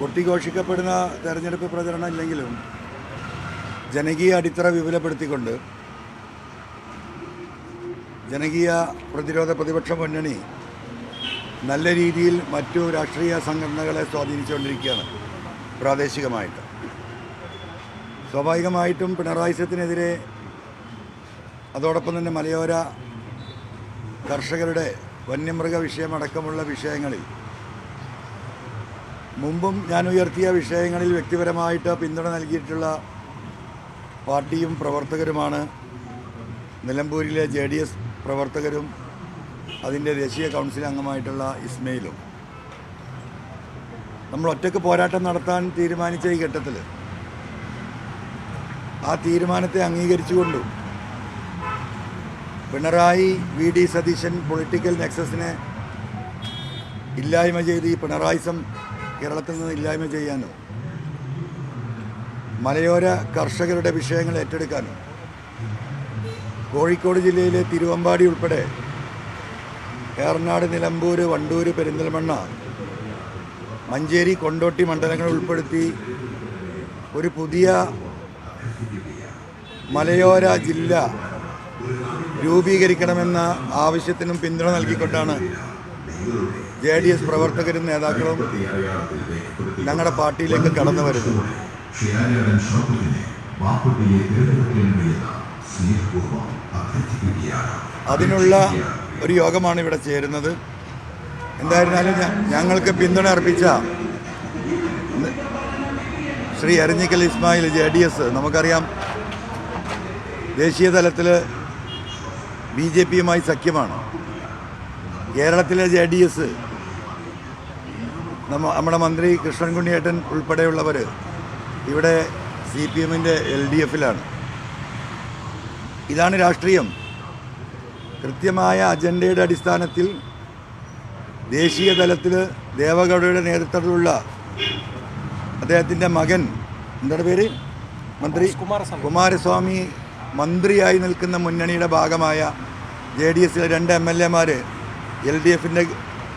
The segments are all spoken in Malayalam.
കൊട്ടിഘോഷിക്കപ്പെടുന്ന തെരഞ്ഞെടുപ്പ് പ്രചരണം ഇല്ലെങ്കിലും ജനകീയ അടിത്തറ വിപുലപ്പെടുത്തിക്കൊണ്ട് ജനകീയ പ്രതിരോധ പ്രതിപക്ഷ മുന്നണി നല്ല രീതിയിൽ മറ്റു രാഷ്ട്രീയ സംഘടനകളെ സ്വാധീനിച്ചുകൊണ്ടിരിക്കുകയാണ്. പ്രാദേശികമായിട്ട് സ്വാഭാവികമായിട്ടും പിണറായി സത്തിനെതിരെ, അതോടൊപ്പം തന്നെ മലയോര കർഷകരുടെ വന്യമൃഗ വിഷയമടക്കമുള്ള വിഷയങ്ങളിൽ മുമ്പും ഞാൻ ഉയർത്തിയ വിഷയങ്ങളിൽ വ്യക്തിപരമായിട്ട് പിന്തുണ നൽകിയിട്ടുള്ള പാർട്ടിയും പ്രവർത്തകരുമാണ് നിലമ്പൂരിലെ JDS പ്രവർത്തകരും അതിൻ്റെ ദേശീയ കൗൺസിൽ അംഗമായിട്ടുള്ള ഇസ്മയിലും. നമ്മൾ ഒറ്റയ്ക്ക് പോരാട്ടം നടത്താൻ തീരുമാനിച്ച ഈ ഘട്ടത്തിൽ ആ തീരുമാനത്തെ അംഗീകരിച്ചുകൊണ്ടും പിണറായി VD സതീശൻ പൊളിറ്റിക്കൽ നെക്സസിനെ ഇല്ലായ്മ ചെയ്ത് ഈ പിണറായിസം കേരളത്തിൽ നിന്ന് ഇല്ലായ്മ ചെയ്യാനും മലയോര കർഷകരുടെ വിഷയങ്ങൾ ഏറ്റെടുക്കാനും കോഴിക്കോട് ജില്ലയിലെ തിരുവമ്പാടി ഉൾപ്പെടെ ഏറനാട്, നിലമ്പൂർ, വണ്ടൂർ, പെരിന്തൽമണ്ണ, മഞ്ചേരി, കൊണ്ടോട്ടി മണ്ഡലങ്ങൾ ഉൾപ്പെടുത്തി ഒരു പുതിയ മലയോര ജില്ല രൂപീകരിക്കണമെന്ന ആവശ്യത്തിനും പിന്തുണ നൽകിക്കൊണ്ടാണ് JDS പ്രവർത്തകരും നേതാക്കളും ഞങ്ങളുടെ പാർട്ടിയിലേക്ക് കടന്നു വരുന്നത്. അതിനുള്ള ഒരു യോഗമാണ് ഇവിടെ ചേരുന്നത്. എന്തായിരുന്നാലും ഞങ്ങൾക്ക് പിന്തുണ അർപ്പിച്ച ശ്രീ എരഞ്ഞിക്കൽ ഇസ്മായിൽ JDS, നമുക്കറിയാം ദേശീയ തലത്തിൽ BJPയുമായി സഖ്യമാണ്. കേരളത്തിലെ JDS നമ്മുടെ മന്ത്രി കൃഷ്ണൻകുണ്ണിയേട്ടൻ ഉൾപ്പെടെയുള്ളവർ ഇവിടെ CPMൻ്റെ LDFലാണ്. ഇതാണ് രാഷ്ട്രീയം. കൃത്യമായ അജണ്ടയുടെ അടിസ്ഥാനത്തിൽ ദേശീയ തലത്തിൽ ദേവഗൗഡയുടെ നേതൃത്വത്തിലുള്ള അദ്ദേഹത്തിൻ്റെ മകൻ, എന്താണ് പേര്, മന്ത്രി കുമാരസ്വാമി മന്ത്രിയായി നിൽക്കുന്ന മുന്നണിയുടെ ഭാഗമായ JDSലെ 2 MLAമാർ LDFൻ്റെ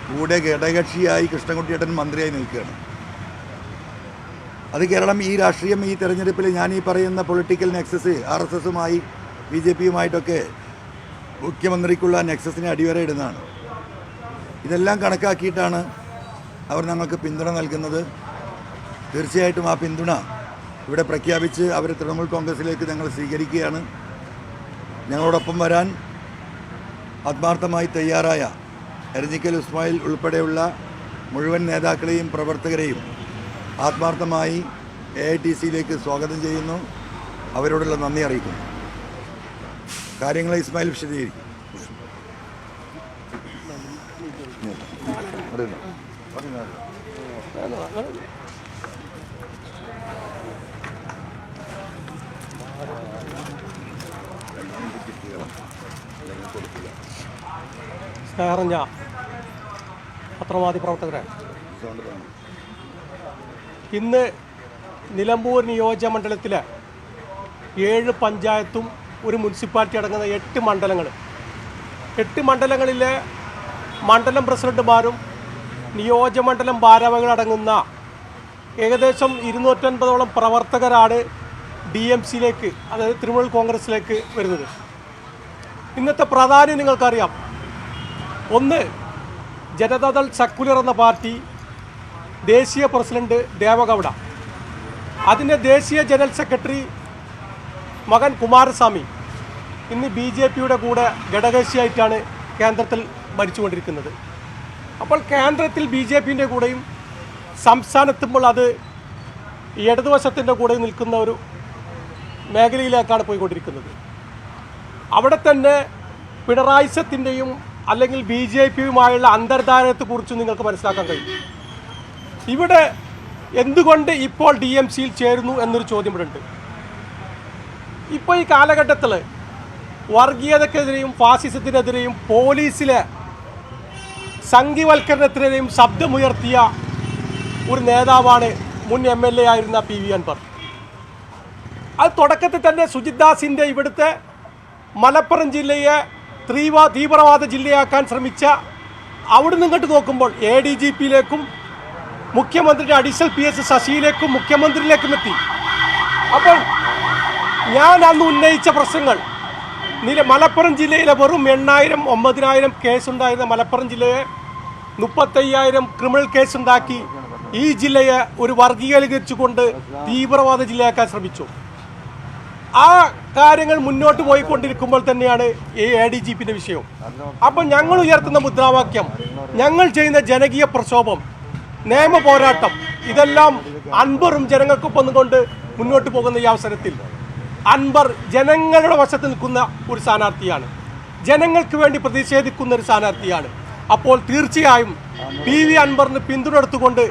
കൂടെ ഘടകകക്ഷിയായി കൃഷ്ണൻകുട്ടിയേട്ടൻ മന്ത്രിയായി നിൽക്കുകയാണ്. അത് കേരളം ഈ രാഷ്ട്രീയം ഈ തെരഞ്ഞെടുപ്പിൽ ഞാൻ ഈ പറയുന്ന പൊളിറ്റിക്കൽ നെക്സസ് RSSുമായി BJPയുമായിട്ടൊക്കെ മുഖ്യമന്ത്രിക്കുള്ള നെക്സസിനെ അടിവരയിടുന്നതാണ്. ഇതെല്ലാം കണക്കാക്കിയിട്ടാണ് അവർ ഞങ്ങൾക്ക് പിന്തുണ നൽകുന്നത്. തീർച്ചയായിട്ടും ആ പിന്തുണ ഇവിടെ പ്രഖ്യാപിച്ച് അവർ തൃണമൂൽ കോൺഗ്രസിലേക്ക് ഞങ്ങൾ സ്വീകരിക്കുകയാണ്. ഞങ്ങളോടൊപ്പം വരാൻ ആത്മാർത്ഥമായി തയ്യാറായ എരഞ്ഞിക്കൽ ഇസ്മായിൽ ഉൾപ്പെടെയുള്ള മുഴുവൻ നേതാക്കളെയും പ്രവർത്തകരെയും ആത്മാർത്ഥമായി AITCയിലേക്ക് സ്വാഗതം ചെയ്യുന്നു. അവരോടുള്ള നന്ദി അറിയിക്കുന്നു. കാര്യങ്ങളെ ഇസ്മായിൽ വിശദീകരിക്കും. സ്നേഹറിഞ്ഞ പത്രമാധ്യമ പ്രവർത്തകരെ, ഇന്ന് നിലമ്പൂർ നിയോജകമണ്ഡലത്തിലെ 7 പഞ്ചായത്തും ഒരു മുനിസിപ്പാലിറ്റി അടങ്ങുന്ന 8 മണ്ഡലങ്ങൾ, 8 മണ്ഡലങ്ങളിലെ മണ്ഡലം പ്രസിഡന്റുമാരും നിയോജകമണ്ഡലം ഭാരവാഹികളടങ്ങുന്ന ഏകദേശം 250ഓളം പ്രവർത്തകരാണ് DMCയിലേക്ക്, അതായത് തൃണമൂൽ കോൺഗ്രസിലേക്ക് വരുന്നത്. ഇന്നത്തെ പ്രാധാന്യം നിങ്ങൾക്കറിയാം. ഒന്ന്, ജനതാദൾ സെക്കുലർ എന്ന പാർട്ടി ദേശീയ പ്രസിഡന്റ് ദേവഗൗഡ, അതിൻ്റെ ദേശീയ ജനറൽ സെക്രട്ടറി മകൻ കുമാരസ്വാമി ഇന്ന് BJPയുടെ കൂടെ ഘടകകക്ഷിയായിട്ടാണ് കേന്ദ്രത്തിൽ ഭരിച്ചുകൊണ്ടിരിക്കുന്നത്. അപ്പോൾ കേന്ദ്രത്തിൽ BJPൻ്റെ കൂടെയും സംസ്ഥാനത്തുമ്പോൾ അത് ഇടതുവശത്തിൻ്റെ കൂടെ നിൽക്കുന്ന ഒരു മേഖലയിലേക്കാണ് പോയിക്കൊണ്ടിരിക്കുന്നത്. അവിടെ തന്നെ പിണറായിസത്തിൻ്റെയും അല്ലെങ്കിൽ BJPയുമായുള്ള അന്തർധാരത്തെക്കുറിച്ച് നിങ്ങൾക്ക് മനസ്സിലാക്കാൻ കഴിയും. ഇവിടെ എന്തുകൊണ്ട് ഇപ്പോൾ DMCയിൽ ചേരുന്നു എന്നൊരു ചോദ്യം ഇവിടെ ഉണ്ട്. ഇപ്പോൾ ഈ കാലഘട്ടത്തിൽ വർഗീയതക്കെതിരെയും ഫാസിസത്തിനെതിരെയും പോലീസിലെ സംഘീവൽക്കരണത്തിനെതിരെയും ശബ്ദമുയർത്തിയ ഒരു നേതാവാണ് മുൻ MLA ആയിരുന്ന PV അൻവർ. അത് തുടക്കത്തിൽ തന്നെ സുജിത് ദാസിൻ്റെ ഇവിടുത്തെ മലപ്പുറം ജില്ലയെ തീവ്രവാദ ജില്ലയാക്കാൻ ശ്രമിച്ച അവിടെ നിന്ന് ഇങ്ങോട്ട് നോക്കുമ്പോൾ ADGPയിലേക്കും മുഖ്യമന്ത്രിയുടെ അഡീഷണൽ PS ശശിയിലേക്കും മുഖ്യമന്ത്രിയിലേക്കും എത്തി. അപ്പോൾ ഞാൻ അന്ന് ഉന്നയിച്ച പ്രശ്നങ്ങൾ മലപ്പുറം ജില്ലയിലെ വെറും 9,000 കേസുണ്ടായിരുന്ന മലപ്പുറം ജില്ലയെ 35,000 ക്രിമിനൽ കേസുണ്ടാക്കി ഈ ജില്ലയെ ഒരു വർഗീകരിച്ചുകൊണ്ട് തീവ്രവാദ ജില്ലയാക്കാൻ ശ്രമിച്ചു. ആ കാര്യങ്ങൾ മുന്നോട്ട് പോയിക്കൊണ്ടിരിക്കുമ്പോൾ തന്നെയാണ് ഈ ADGPന്റെ വിഷയം. അപ്പം ഞങ്ങൾ ഉയർത്തുന്ന മുദ്രാവാക്യം, ഞങ്ങൾ ചെയ്യുന്ന ജനകീയ പ്രക്ഷോഭം, നിയമ പോരാട്ടം, ഇതെല്ലാം അൻവറും ജനങ്ങൾക്കൊപ്പം വന്നുകൊണ്ട് മുന്നോട്ട് പോകുന്ന ഈ അവസരത്തിൽ അൻവർ ജനങ്ങളുടെ വശത്ത് നിൽക്കുന്ന ഒരു സ്ഥാനാർത്ഥിയാണ്, ജനങ്ങൾക്ക് വേണ്ടി പ്രതിഷേധിക്കുന്ന ഒരു സ്ഥാനാർത്ഥിയാണ്. അപ്പോൾ തീർച്ചയായും PV അൻവറിന് പിന്തുണയെടുത്തുകൊണ്ട്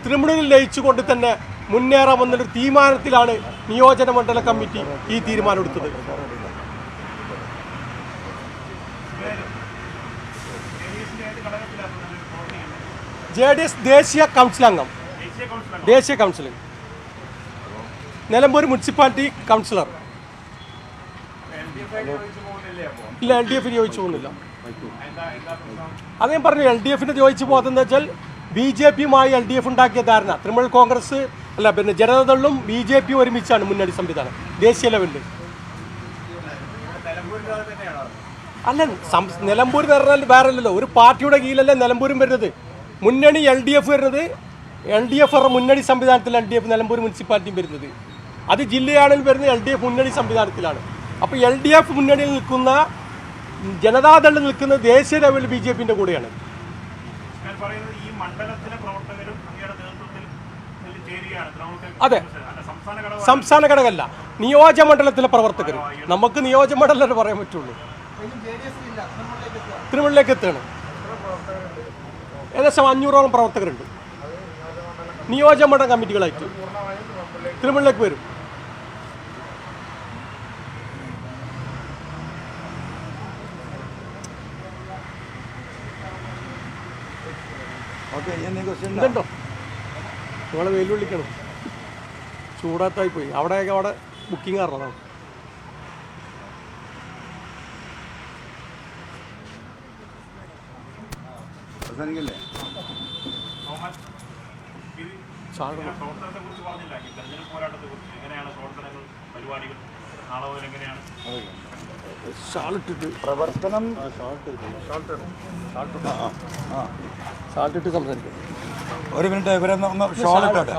തൃണമൂലിൽ ലയിച്ചുകൊണ്ട് തന്നെ മുന്നേറാമെന്നൊരു തീരുമാനത്തിലാണ് നിയോജന മണ്ഡല കമ്മിറ്റി ഈ തീരുമാനമെടുത്തത്. JDS ദേശീയ കൗൺസിൽ അംഗം, ദേശീയ കൗൺസിലിൽ നിലമ്പൂർ മുനിസിപ്പാലിറ്റി കൗൺസിലർ. ഇല്ല, LDF ചോദിച്ചു പോകുന്നില്ല. അത് ഞാൻ പറഞ്ഞു, LDF ചോദിച്ചു പോകുന്നതെന്ന് വെച്ചാൽ BJPയുമായി LDF ഉണ്ടാക്കിയ ധാരണ, തൃണമൂൽ കോൺഗ്രസ് അല്ല, പിന്നെ ജനതാദളും BJP ഒരുമിച്ചാണ് മുന്നണി സംവിധാനം ദേശീയ ലെവലിൽ. അല്ല, നിലമ്പൂർ എന്ന് പറഞ്ഞാൽ വേറെ അല്ലല്ലോ, ഒരു പാർട്ടിയുടെ കീഴിലല്ലേ നിലമ്പൂരും വരുന്നത്. മുന്നണി LDF വരുന്നത്, LDF മുന്നണി സംവിധാനത്തിൽ LDF നിലമ്പൂർ മുനിസിപ്പാലിറ്റിയും വരുന്നത്. അത് ജില്ലയാണെങ്കിൽ വരുന്നത് LDF മുന്നണി സംവിധാനത്തിലാണ്. അപ്പോൾ LDF മുന്നണിയിൽ നിൽക്കുന്ന ജനതാദളിൽ നിൽക്കുന്ന ദേശീയ ലെവലിൽ BJPന്റെ കൂടെയാണ്. അതെ, സംസ്ഥാന ഘടകമല്ല, നിയോജക മണ്ഡലത്തിലെ പ്രവർത്തകർ. നമുക്ക് നിയോജക മണ്ഡലം പറയാൻ പറ്റുള്ളൂ. തൃണമൂലിലേക്ക് എത്തുകയാണ്. ഏകദേശം 500ഓളം പ്രവർത്തകരുണ്ട് നിയോജക മണ്ഡലം കമ്മിറ്റികളായിട്ട്. തൃണമൂലിലേക്ക് വരും. ഇതുണ്ടോ? നിങ്ങളെ വെല്ലുവിളിക്കണം, ചൂടാത്തായി പോയി. അവിടെ ബുക്കിംഗ് ആറണം. പ്രവർത്തനം ഷാൾട്ടിട്ട് സംസാരിക്കും. ഒരു മിനിറ്റ്, ഇവരൊന്ന് ഷോളിട്ടോട്ടെ.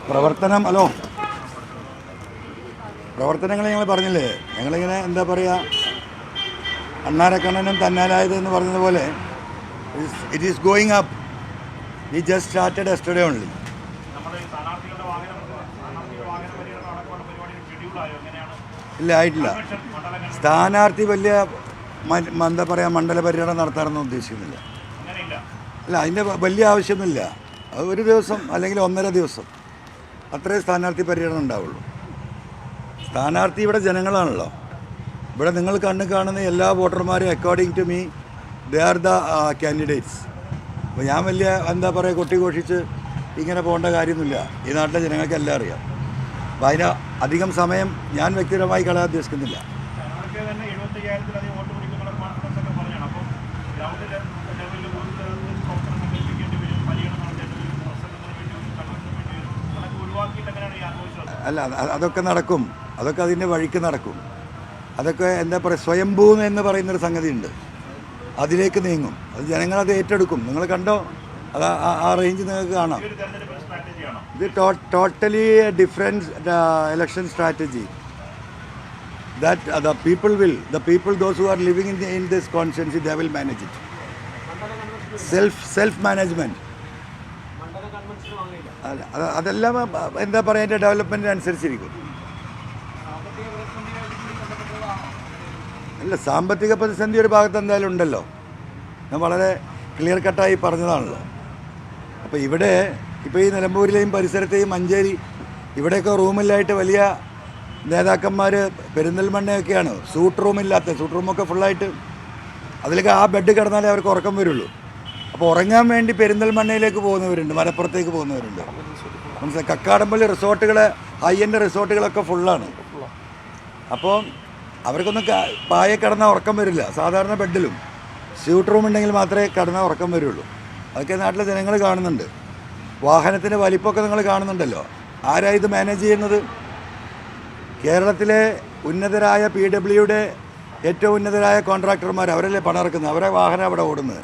പ്രവർത്തനം, ഹലോ, പ്രവർത്തനങ്ങൾ ഞങ്ങൾ പറഞ്ഞില്ലേ, ഞങ്ങളിങ്ങനെ എന്താ പറയുക, അണ്ണാരക്കണ്ണനും തന്നാലായത് എന്ന് പറഞ്ഞതുപോലെ it is going up. We just started yesterday only. ഇല്ല, ആയിട്ടില്ല. സ്ഥാനാർത്ഥി വലിയ എന്താ പറയുക മണ്ഡല പര്യടനം നടത്താനൊന്നും ഉദ്ദേശിക്കുന്നില്ല. അല്ല, അതിൻ്റെ വലിയ ആവശ്യമൊന്നുമില്ല. അത് ഒരു ദിവസം അല്ലെങ്കിൽ 1.5 ദിവസം അത്രേ സ്ഥാനാർത്ഥി പര്യടനം ഉണ്ടാവുള്ളൂ. സ്ഥാനാർത്ഥി ഇവിടെ ജനങ്ങളാണല്ലോ. ഇവിടെ നിങ്ങൾ കണ്ണ് കാണുന്ന എല്ലാ വോട്ടർമാരും according to me they are the candidates. അപ്പോൾ ഞാൻ വലിയ എന്താ പറയുക കൊട്ടിഘോഷിച്ച് ഇങ്ങനെ പോകേണ്ട കാര്യമൊന്നുമില്ല. ഈ നാട്ടിലെ ജനങ്ങൾക്കെല്ലാം അറിയാം. അപ്പോൾ അതിന് അധികം സമയം ഞാൻ വ്യക്തിപരമായി കളയാൻ ഉദ്ദേശിക്കുന്നില്ല. അല്ല അതൊക്കെ നടക്കും, അതൊക്കെ അതിൻ്റെ വഴിക്ക് നടക്കും. അതൊക്കെ എന്താ പറയുക, സ്വയംഭൂ എന്ന് പറയുന്നൊരു സംഗതി ഉണ്ട്, അതിലേക്ക് നീങ്ങും. അത് ജനങ്ങളത് ഏറ്റെടുക്കും. നിങ്ങൾ കണ്ടോ, അത് ആ റേഞ്ച് നിങ്ങൾക്ക് കാണാം. ഇത് totally different election strategy that the people those who are living in this constituency, they will manage it. Self management. അതെല്ലാം എന്താ പറയുക, ഡെവലപ്മെൻറ്റിന് അനുസരിച്ചിരിക്കും. അല്ല, സാമ്പത്തിക പ്രതിസന്ധി ഒരു ഭാഗത്ത് എന്തായാലും ഉണ്ടല്ലോ, ഞാൻ വളരെ ക്ലിയർ കട്ടായി പറഞ്ഞതാണല്ലോ. അപ്പോൾ ഇപ്പോൾ ഈ നിലമ്പൂരിലെയും പരിസരത്തെയും മഞ്ചേരി ഇവിടെയൊക്കെ റൂമില്ലായിട്ട് വലിയ നേതാക്കന്മാർ പെരിന്തൽമണ്ണയൊക്കെയാണ് സൂട്ട് റൂമൊക്കെ ഫുള്ളായിട്ട്, അതിലൊക്കെ ആ ബെഡ് കിടന്നാലേ അവർക്ക് ഉറക്കം വരുള്ളൂ. അപ്പോൾ ഉറങ്ങാൻ വേണ്ടി പെരിന്തൽമണ്ണയിലേക്ക് പോകുന്നവരുണ്ട്, മലപ്പുറത്തേക്ക് പോകുന്നവരുണ്ട്. മനസ്സിലായി, കക്കാടമ്പള്ളി ഹൈ എൻഡ് റിസോർട്ടുകളൊക്കെ ഫുള്ളാണ്. അപ്പോൾ അവർക്കൊന്നും പായ കിടന്നാൽ ഉറക്കം വരില്ല. സാധാരണ ബെഡിലും സ്യൂട്ട് റൂം ഉണ്ടെങ്കിൽ മാത്രമേ കിടന്നാൽ ഉറക്കം വരുള്ളൂ. അതൊക്കെ നാട്ടിലെ ജനങ്ങൾ കാണുന്നുണ്ട്. വാഹനത്തിൻ്റെ വലിപ്പമൊക്കെ നിങ്ങൾ കാണുന്നുണ്ടല്ലോ. ആരാ ഇത് മാനേജ് ചെയ്യുന്നത്? കേരളത്തിലെ ഉന്നതരായ PWയുടെ ഏറ്റവും ഉന്നതരായ കോൺട്രാക്ടർമാർ, അവരല്ലേ പണം ഇറക്കുന്നത്, അവരെ വാഹനം അവിടെ ഓടുന്നത്.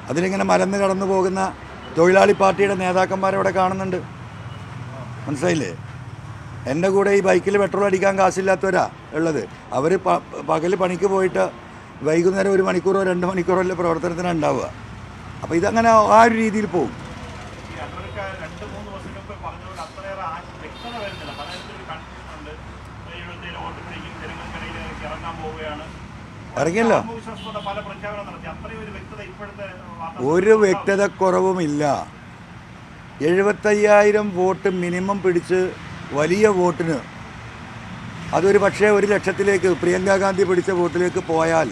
അതിലിങ്ങനെ മലന്ന് കടന്നു പോകുന്ന തൊഴിലാളി പാർട്ടിയുടെ നേതാക്കന്മാരവിടെ കാണുന്നുണ്ട്. മനസ്സിലായില്ലേ? എൻ്റെ കൂടെ ഈ ബൈക്കിൽ പെട്രോൾ അടിക്കാൻ കാശില്ലാത്തവരാ ഉള്ളത്. അവർ പകൽ പണിക്ക് പോയിട്ട് വൈകുന്നേരം 1 മണിക്കൂറോ 2 മണിക്കൂറോ അല്ലേ പ്രവർത്തനത്തിനാണ് ഉണ്ടാവുക. അപ്പോൾ ഇതങ്ങനെ ആ ഒരു രീതിയിൽ പോകും. ഇറങ്ങിയല്ലോ, ഒരു വ്യക്തത കുറവുമില്ല. 75,000 വോട്ട് മിനിമം പിടിച്ച് വലിയ വോട്ടിന്, അതൊരു പക്ഷേ 1 ലക്ഷത്തിലേക്ക് പ്രിയങ്ക ഗാന്ധി പിടിച്ച വോട്ടിലേക്ക് പോയാൽ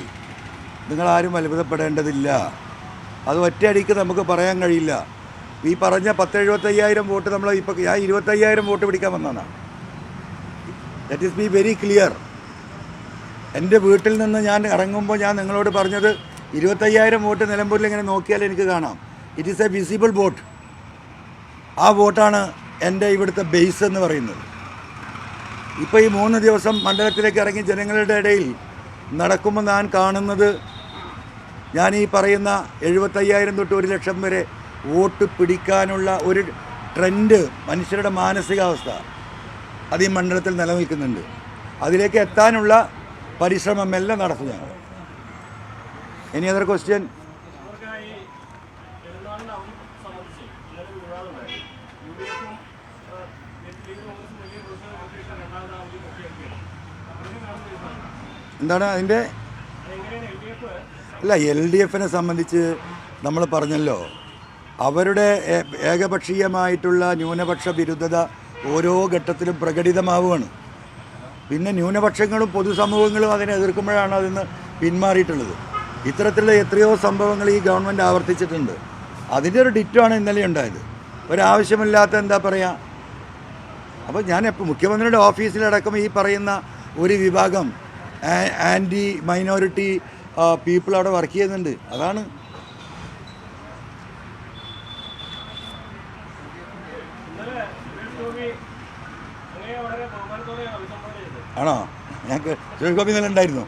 നിങ്ങളാരും അത്ഭുതപ്പെടേണ്ടതില്ല. അത് ഒറ്റയടിക്ക് നമുക്ക് പറയാൻ കഴിയില്ല. ഈ പറഞ്ഞ 10-75,000 വോട്ട് നമ്മൾ ഇപ്പോൾ ഞാൻ 25,000 വോട്ട് പിടിക്കാൻ വന്നതാണ്. That is be very clear. എൻ്റെ വീട്ടിൽ നിന്ന് ഞാൻ ഇറങ്ങുമ്പോൾ ഞാൻ നിങ്ങളോട് പറഞ്ഞത് 25,000 വോട്ട് നിലമ്പൂരിൽ ഇങ്ങനെ നോക്കിയാൽ എനിക്ക് കാണാം. It is A visible vote. ആ വോട്ടാണ് എൻ്റെ ഇവിടുത്തെ ബേസ് എന്ന് പറയുന്നത്. ഇപ്പോൾ ഈ 3 ദിവസം മണ്ഡലത്തിലേക്ക് ഇറങ്ങി ജനങ്ങളുടെ ഇടയിൽ നടക്കുമ്പോൾ ഞാൻ കാണുന്നത്, ഞാൻ ഈ പറയുന്ന 75,000 തൊട്ട് 1 ലക്ഷം വരെ വോട്ട് പിടിക്കാനുള്ള ഒരു ട്രെൻഡ്, മനുഷ്യരുടെ മാനസികാവസ്ഥ അത് ഈ മണ്ഡലത്തിൽ നിലനിൽക്കുന്നുണ്ട്. അതിലേക്ക് എത്താനുള്ള പരിശ്രമം എല്ലാം നടത്തും ഞങ്ങൾ. Any other question? എന്താണ് അതിൻ്റെ? അല്ല, LDFനെ സംബന്ധിച്ച് നമ്മൾ പറഞ്ഞല്ലോ, അവരുടെ ഏകപക്ഷീയമായിട്ടുള്ള ന്യൂനപക്ഷ വിരുദ്ധത ഓരോ ഘട്ടത്തിലും പ്രകടിതമാവുകയാണ്. പിന്നെ ന്യൂനപക്ഷങ്ങളും പൊതുസമൂഹങ്ങളും അതിനെ എതിർക്കുമ്പോഴാണ് അതിന്ന് പിന്മാറിയിട്ടുള്ളത്. ഇത്തരത്തിലുള്ള എത്രയോ സംഭവങ്ങൾ ഈ ഗവൺമെൻറ് ആവർത്തിച്ചിട്ടുണ്ട്. അതിൻ്റെ ഒരു ഡിറ്റാണ് ഇന്നലെ ഉണ്ടായത്. ഒരാവശ്യമില്ലാത്ത എന്താ പറയുക. അപ്പോൾ ഞാൻ മുഖ്യമന്ത്രിയുടെ ഓഫീസിലടക്കം ഈ പറയുന്ന ഒരു വിഭാഗം ആൻറ്റി മൈനോറിറ്റി പീപ്പിൾ അവിടെ വർക്ക് ചെയ്യുന്നുണ്ട്. അതാണ് ആണോ? ഞങ്ങൾക്ക് സുരേഷ് ഗോപി ഇന്നലെ ഉണ്ടായിരുന്നു.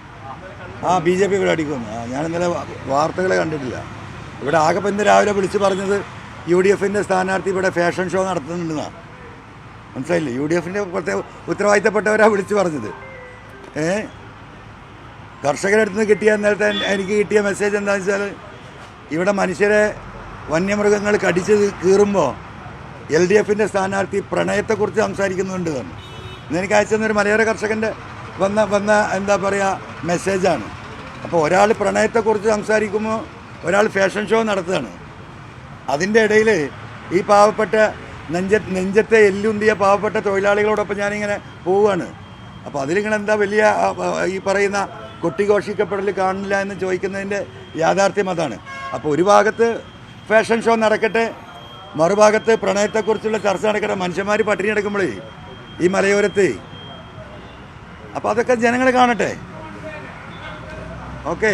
BJP പരിപാടിക്ക് വന്നു. ഞാൻ ഇന്നലെ വാർത്തകളെ കണ്ടിട്ടില്ല. ഇവിടെ ആകെ ഇന്ന് രാവിലെ വിളിച്ച് പറഞ്ഞത് UDFൻ്റെ സ്ഥാനാർത്ഥി ഇവിടെ ഫാഷൻ ഷോ നടത്തുന്നുണ്ടെന്നാണ്. മനസ്സിലായില്ലേ? UDFൻ്റെ പ്രത്യേക ഉത്തരവാദിത്തപ്പെട്ടവരാണ് വിളിച്ച് പറഞ്ഞത്. കർഷകരുടെ അടുത്ത് നിന്ന് കിട്ടിയ നേരത്തെ എനിക്ക് കിട്ടിയ മെസ്സേജ് എന്താണെന്ന് വെച്ചാൽ, ഇവിടെ മനുഷ്യരെ വന്യമൃഗങ്ങൾ കടിച്ച് കീറുമ്പോൾ LDFൻ്റെ സ്ഥാനാർത്ഥി പ്രണയത്തെക്കുറിച്ച് സംസാരിക്കുന്നുണ്ട് തന്നെ. ഇന്നെനിക്ക് അയച്ചെന്നൊരു മലയോര കർഷകൻ്റെ വന്ന എന്താ പറയുക മെസ്സേജാണ്. അപ്പോൾ ഒരാൾ പ്രണയത്തെക്കുറിച്ച് സംസാരിക്കുമ്പോൾ ഒരാൾ ഫാഷൻ ഷോ നടത്തുകയാണ്. അതിൻ്റെ ഇടയിൽ ഈ പാവപ്പെട്ട നെഞ്ചത്തെ എല്ലുന്തിയ പാവപ്പെട്ട തൊഴിലാളികളോടൊപ്പം ഞാനിങ്ങനെ പോവുകയാണ്. അപ്പോൾ അതിലിങ്ങനെ എന്താ വലിയ ഈ പറയുന്ന കൊട്ടിഘോഷിക്കപ്പെടൽ കാണില്ല എന്ന് ചോദിക്കുന്നതിൻ്റെ യാഥാർത്ഥ്യം അതാണ്. അപ്പോൾ ഒരു ഭാഗത്ത് ഫാഷൻ ഷോ നടക്കട്ടെ, മറുഭാഗത്ത് പ്രണയത്തെക്കുറിച്ചുള്ള ചർച്ച നടക്കട്ടെ. മനുഷ്യന്മാർ പട്ടിണി കിടക്കുമ്പോഴേ ഈ മലയോരത്ത്, അപ്പോൾ അതൊക്കെ ജനങ്ങൾ കാണട്ടെ. ഓക്കെ.